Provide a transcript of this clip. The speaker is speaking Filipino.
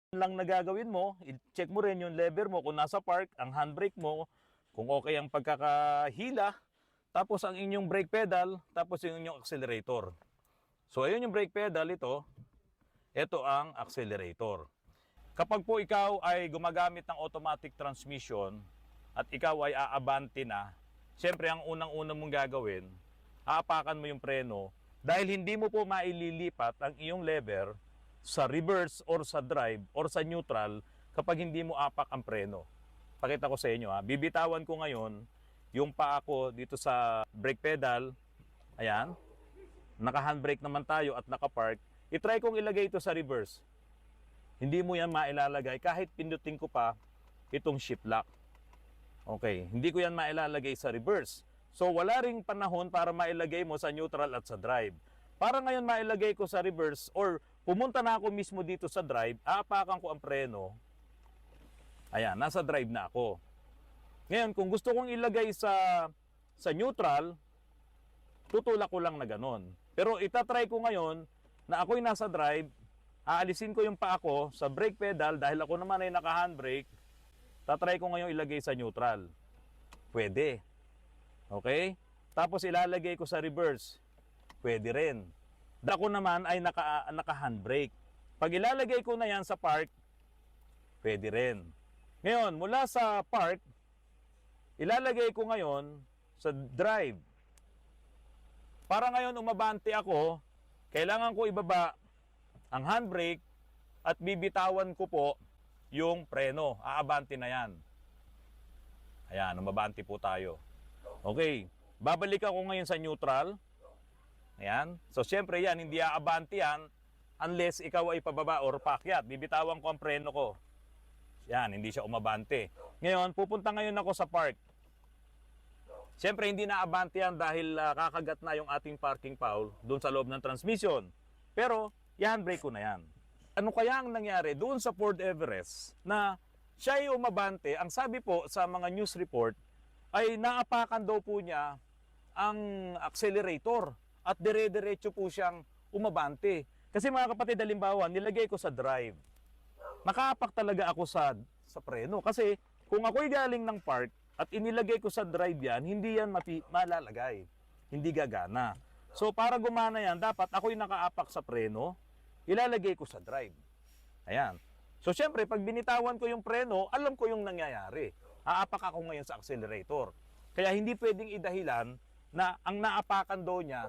lang na gagawin mo, i-check mo rin yung lever mo kung nasa park, ang handbrake mo, kung okay ang pagkakahila, tapos ang inyong brake pedal, tapos yung inyong accelerator. So ayun yung brake pedal, ito ang accelerator. Kapag po ikaw ay gumagamit ng automatic transmission at ikaw ay aabante na, siyempre ang unang-una mong gagawin, aapakan mo yung preno dahil hindi mo po maililipat ang iyong lever sa reverse or sa drive or sa neutral kapag hindi mo apak ang preno. Pakita ko sa inyo ha. Bibitawan ko ngayon yung paa ko dito sa brake pedal. Ayan. Naka-handbrake naman tayo at naka-park. I-try kong ilagay ito sa reverse. Hindi mo yan mailalagay kahit pindutin ko pa itong shift lock. Okay. Hindi ko yan mailalagay sa reverse. So wala ring panahon para mailagay mo sa neutral at sa drive. Para ngayon mailagay ko sa reverse or pumunta na ako mismo dito sa drive, aapakan ko ang preno. Ayan, nasa drive na ako. Ngayon, kung gusto kong ilagay sa neutral, tutulak ko lang na ganon. Pero itatry ko ngayon na ako'y nasa drive, aalisin ko yung paa ko sa brake pedal dahil ako naman ay naka-handbrake, tatry ko ngayon ilagay sa neutral. Pwede. Okay? Tapos ilalagay ko sa reverse. Pwede rin. Ako naman ay naka-handbrake. Pag ilalagay ko na yan sa park, pwede rin. Ngayon, mula sa park, ilalagay ko ngayon sa drive. Para ngayon umabante ako, kailangan ko ibaba ang handbrake at bibitawan ko po yung preno. Aabante na yan. Ayan, umabante po tayo. Okay, babalik ako ngayon sa neutral. Ayan. So, syempre yan, hindi aabante yan unless ikaw ay pababa or paakyat. Bibitawan ko ang preno ko. Yan, hindi siya umabante. Ngayon, pupunta ngayon ako sa park. Syempre, hindi na abante yan dahil kakagat na yung ating parking foul doon sa loob ng transmission. Pero, i-handbrake ko na yan. Ano kaya ang nangyari doon sa Ford Everest na siya ay umabante? Ang sabi po sa mga news report ay naapakan daw po niya ang accelerator. At dire-diretso po siyang umabante. Kasi mga kapatid, halimbawa, nilagay ko sa drive. Nakaapak talaga ako sa preno. Kasi kung ako'y galing ng park at inilagay ko sa drive yan, hindi yan malalagay. Hindi gagana. So para gumana yan, dapat ako'y nakaapak sa preno, ilalagay ko sa drive. Ayan. So syempre, pag binitawan ko yung preno, alam ko yung nangyayari. Aapak ako ngayon sa accelerator. Kaya hindi pwedeng idahilan na ang naapakan daw niya